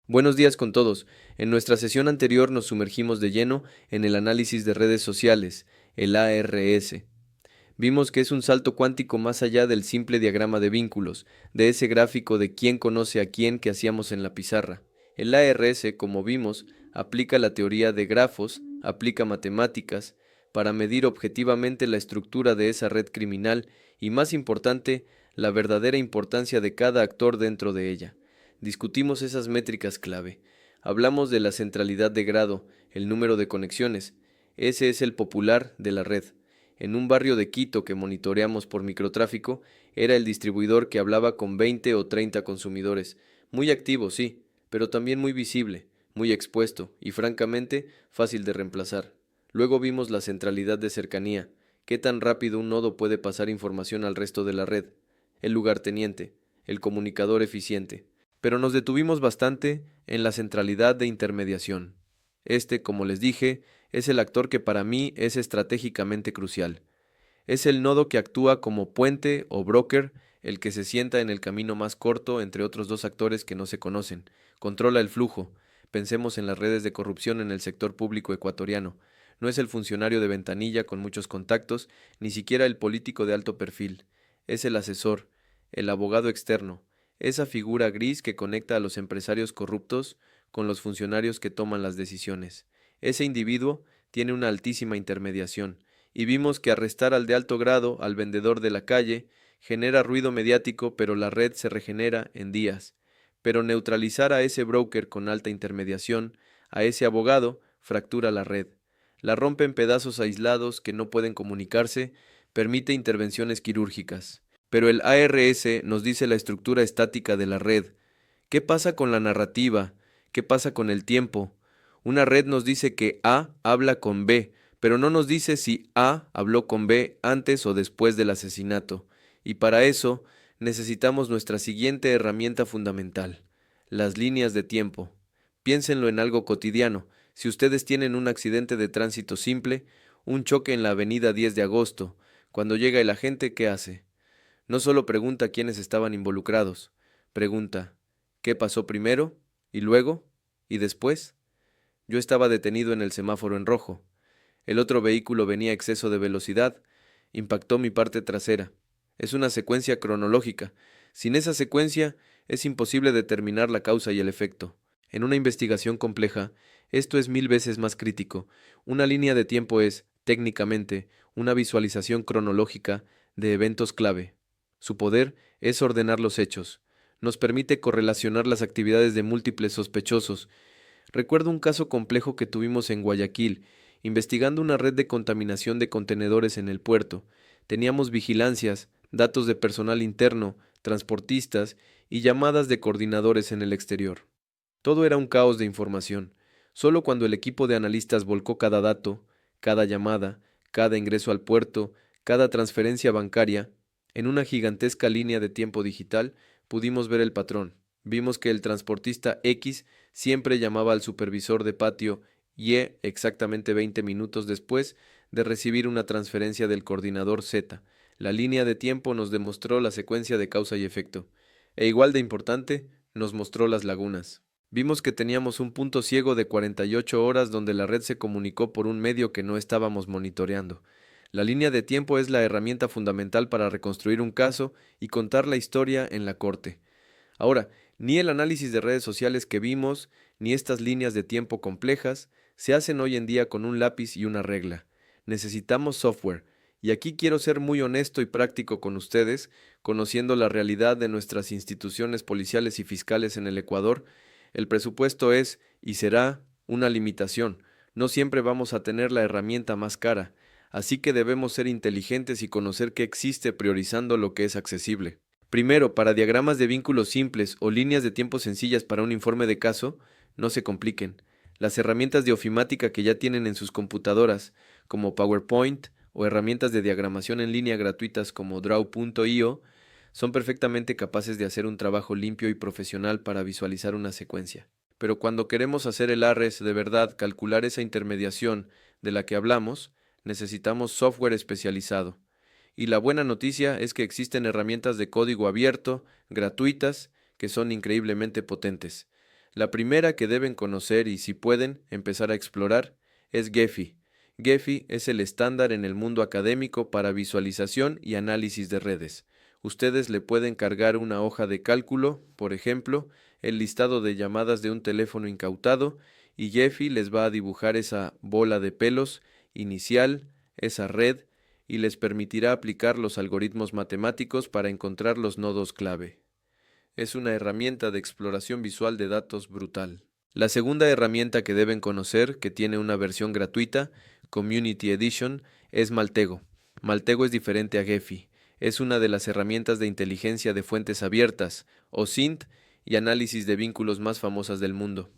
Buenos días con todos. En nuestra sesión anterior nos sumergimos de lleno en el análisis de redes sociales, el ARS. Vimos que es un salto cuántico más allá del simple diagrama de vínculos, de ese gráfico de quién conoce a quién que hacíamos en la pizarra. El ARS, como vimos, aplica la teoría de grafos, aplica matemáticas, para medir objetivamente la estructura de esa red criminal y, más importante, la verdadera importancia de cada actor dentro de ella. Discutimos esas métricas clave. Hablamos de la centralidad de grado, el número de conexiones. Ese es el popular de la red. En un barrio de Quito que monitoreamos por microtráfico, era el distribuidor que hablaba con 20 o 30 consumidores. Muy activo, sí, pero también muy visible, muy expuesto y francamente fácil de reemplazar. Luego vimos la centralidad de cercanía, qué tan rápido un nodo puede pasar información al resto de la red, el lugarteniente, el comunicador eficiente. Pero nos detuvimos bastante en la centralidad de intermediación. Este, como les dije, es el actor que para mí es estratégicamente crucial. Es el nodo que actúa como puente o broker, el que se sienta en el camino más corto entre otros dos actores que no se conocen, controla el flujo. Pensemos en las redes de corrupción en el sector público ecuatoriano. No es el funcionario de ventanilla con muchos contactos, ni siquiera el político de alto perfil. Es el asesor, el abogado externo, esa figura gris que conecta a los empresarios corruptos con los funcionarios que toman las decisiones. Ese individuo tiene una altísima intermediación, y vimos que arrestar al de alto grado, al vendedor de la calle, genera ruido mediático, pero la red se regenera en días. Pero neutralizar a ese broker con alta intermediación, a ese abogado, fractura la red. La rompe en pedazos aislados que no pueden comunicarse, permite intervenciones quirúrgicas. Pero el ARS nos dice la estructura estática de la red. ¿Qué pasa con la narrativa? ¿Qué pasa con el tiempo? Una red nos dice que A habla con B, pero no nos dice si A habló con B antes o después del asesinato. Y para eso necesitamos nuestra siguiente herramienta fundamental, las líneas de tiempo. Piénsenlo en algo cotidiano. Si ustedes tienen un accidente de tránsito simple, un choque en la avenida 10 de agosto, cuando llega el agente, ¿qué hace? No solo pregunta quiénes estaban involucrados, pregunta, ¿qué pasó primero? ¿Y luego? ¿Y después? Yo estaba detenido en el semáforo en rojo. El otro vehículo venía a exceso de velocidad, impactó mi parte trasera. Es una secuencia cronológica. Sin esa secuencia, es imposible determinar la causa y el efecto. En una investigación compleja, esto es 1000 veces más crítico. Una línea de tiempo es, técnicamente, una visualización cronológica de eventos clave. Su poder es ordenar los hechos. Nos permite correlacionar las actividades de múltiples sospechosos. Recuerdo un caso complejo que tuvimos en Guayaquil, investigando una red de contaminación de contenedores en el puerto. Teníamos vigilancias, datos de personal interno, transportistas y llamadas de coordinadores en el exterior. Todo era un caos de información. Solo cuando el equipo de analistas volcó cada dato, cada llamada, cada ingreso al puerto, cada transferencia bancaria, en una gigantesca línea de tiempo digital, pudimos ver el patrón. Vimos que el transportista X siempre llamaba al supervisor de patio Y exactamente 20 minutos después de recibir una transferencia del coordinador Z. La línea de tiempo nos demostró la secuencia de causa y efecto. E igual de importante, nos mostró las lagunas. Vimos que teníamos un punto ciego de 48 horas donde la red se comunicó por un medio que no estábamos monitoreando. La línea de tiempo es la herramienta fundamental para reconstruir un caso y contar la historia en la corte. Ahora, ni el análisis de redes sociales que vimos, ni estas líneas de tiempo complejas, se hacen hoy en día con un lápiz y una regla. Necesitamos software, y aquí quiero ser muy honesto y práctico con ustedes, conociendo la realidad de nuestras instituciones policiales y fiscales en el Ecuador. El presupuesto es, y será, una limitación. No siempre vamos a tener la herramienta más cara, así que debemos ser inteligentes y conocer qué existe priorizando lo que es accesible. Primero, para diagramas de vínculos simples o líneas de tiempo sencillas para un informe de caso, no se compliquen. Las herramientas de ofimática que ya tienen en sus computadoras, como PowerPoint o herramientas de diagramación en línea gratuitas como Draw.io, son perfectamente capaces de hacer un trabajo limpio y profesional para visualizar una secuencia. Pero cuando queremos hacer el ARES de verdad, calcular esa intermediación de la que hablamos, necesitamos software especializado. Y la buena noticia es que existen herramientas de código abierto, gratuitas, que son increíblemente potentes. La primera que deben conocer y, si pueden, empezar a explorar es Gephi. Gephi es el estándar en el mundo académico para visualización y análisis de redes. Ustedes le pueden cargar una hoja de cálculo, por ejemplo, el listado de llamadas de un teléfono incautado, y Gephi les va a dibujar esa bola de pelos inicial, esa red, y les permitirá aplicar los algoritmos matemáticos para encontrar los nodos clave. Es una herramienta de exploración visual de datos brutal. La segunda herramienta que deben conocer, que tiene una versión gratuita, Community Edition, es Maltego. Maltego es diferente a Gephi. Es una de las herramientas de inteligencia de fuentes abiertas, o SINT, y análisis de vínculos más famosas del mundo.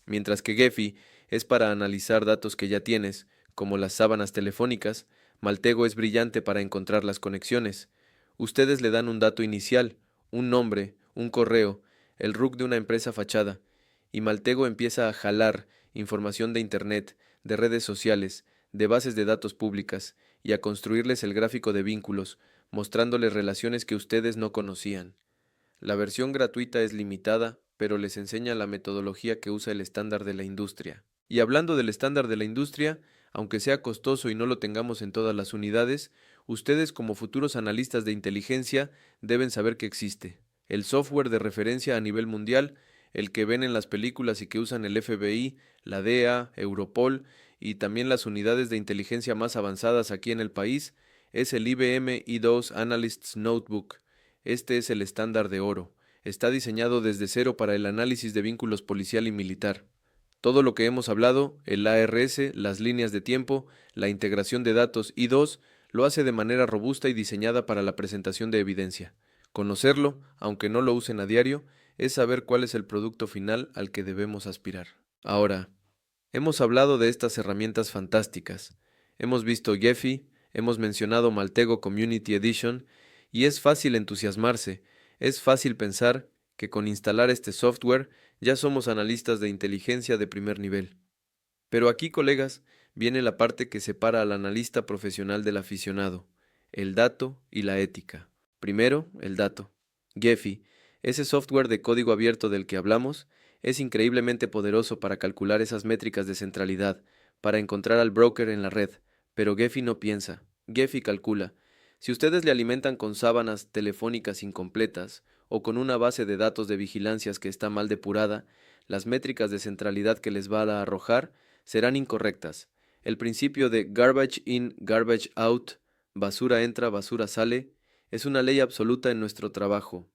Mientras que Gephi es para analizar datos que ya tienes, como las sábanas telefónicas, Maltego es brillante para encontrar las conexiones. Ustedes le dan un dato inicial, un nombre, un correo, el RUC de una empresa fachada, y Maltego empieza a jalar información de Internet, de redes sociales, de bases de datos públicas, y a construirles el gráfico de vínculos, mostrándoles relaciones que ustedes no conocían. La versión gratuita es limitada, pero les enseña la metodología que usa el estándar de la industria. Y hablando del estándar de la industria, aunque sea costoso y no lo tengamos en todas las unidades, ustedes como futuros analistas de inteligencia deben saber que existe. El software de referencia a nivel mundial, el que ven en las películas y que usan el FBI, la DEA, Europol y también las unidades de inteligencia más avanzadas aquí en el país, es el IBM i2 Analyst's Notebook. Este es el estándar de oro. Está diseñado desde cero para el análisis de vínculos policial y militar. Todo lo que hemos hablado, el ARS, las líneas de tiempo, la integración de datos I2, lo hace de manera robusta y diseñada para la presentación de evidencia. Conocerlo, aunque no lo usen a diario, es saber cuál es el producto final al que debemos aspirar. Ahora, hemos hablado de estas herramientas fantásticas. Hemos visto Gephi, hemos mencionado Maltego Community Edition, y es fácil entusiasmarse, es fácil pensar que con instalar este software ya somos analistas de inteligencia de primer nivel. Pero aquí, colegas, viene la parte que separa al analista profesional del aficionado, el dato y la ética. Primero, el dato. Gephi, ese software de código abierto del que hablamos, es increíblemente poderoso para calcular esas métricas de centralidad, para encontrar al broker en la red, pero Gephi no piensa, Gephi calcula. Si ustedes le alimentan con sábanas telefónicas incompletas o con una base de datos de vigilancias que está mal depurada, las métricas de centralidad que les va a arrojar serán incorrectas. El principio de garbage in, garbage out, basura entra, basura sale, es una ley absoluta en nuestro trabajo.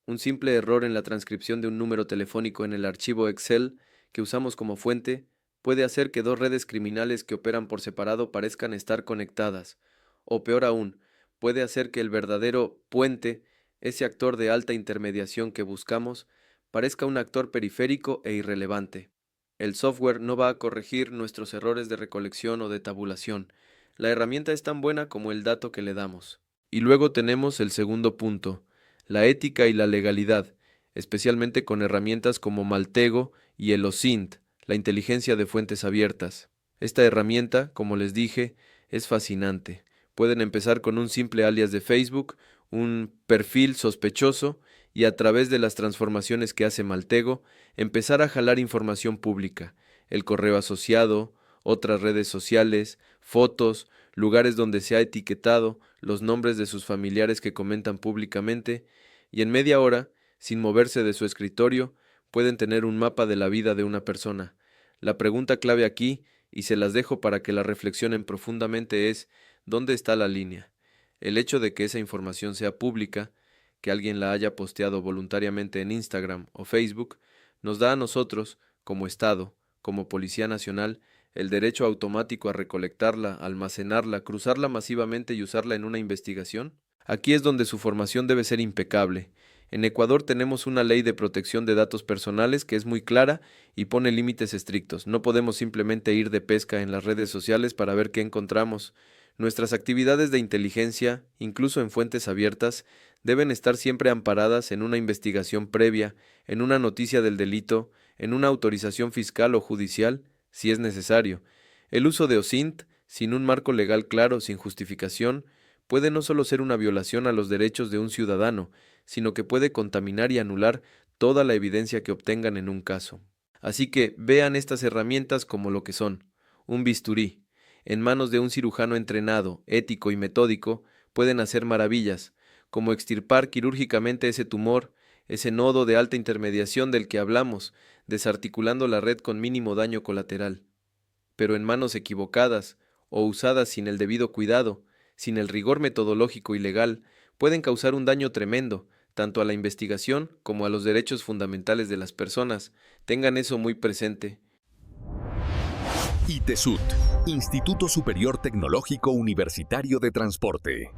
Un simple error en la transcripción de un número telefónico en el archivo Excel que usamos como fuente puede hacer que dos redes criminales que operan por separado parezcan estar conectadas, o peor aún, puede hacer que el verdadero puente, ese actor de alta intermediación que buscamos, parezca un actor periférico e irrelevante. El software no va a corregir nuestros errores de recolección o de tabulación. La herramienta es tan buena como el dato que le damos. Y luego tenemos el segundo punto, la ética y la legalidad, especialmente con herramientas como Maltego y el OSINT, la inteligencia de fuentes abiertas. Esta herramienta, como les dije, es fascinante. Pueden empezar con un simple alias de Facebook, un perfil sospechoso, y a través de las transformaciones que hace Maltego, empezar a jalar información pública, el correo asociado, otras redes sociales, fotos, lugares donde se ha etiquetado, los nombres de sus familiares que comentan públicamente, y en media hora, sin moverse de su escritorio, pueden tener un mapa de la vida de una persona. La pregunta clave aquí, y se las dejo para que la reflexionen profundamente, es ¿dónde está la línea? El hecho de que esa información sea pública, que alguien la haya posteado voluntariamente en Instagram o Facebook, nos da a nosotros, como Estado, como Policía Nacional, el derecho automático a recolectarla, almacenarla, cruzarla masivamente y usarla en una investigación. Aquí es donde su formación debe ser impecable. En Ecuador tenemos una ley de protección de datos personales que es muy clara y pone límites estrictos. No podemos simplemente ir de pesca en las redes sociales para ver qué encontramos. Nuestras actividades de inteligencia, incluso en fuentes abiertas, deben estar siempre amparadas en una investigación previa, en una noticia del delito, en una autorización fiscal o judicial, si es necesario. El uso de OSINT, sin un marco legal claro, sin justificación, puede no solo ser una violación a los derechos de un ciudadano, sino que puede contaminar y anular toda la evidencia que obtengan en un caso. Así que vean estas herramientas como lo que son: un bisturí. En manos de un cirujano entrenado, ético y metódico, pueden hacer maravillas, como extirpar quirúrgicamente ese tumor, ese nodo de alta intermediación del que hablamos, desarticulando la red con mínimo daño colateral. Pero en manos equivocadas, o usadas sin el debido cuidado, sin el rigor metodológico y legal, pueden causar un daño tremendo, tanto a la investigación como a los derechos fundamentales de las personas. Tengan eso muy presente. ITESUT, Instituto Superior Tecnológico Universitario de Transporte.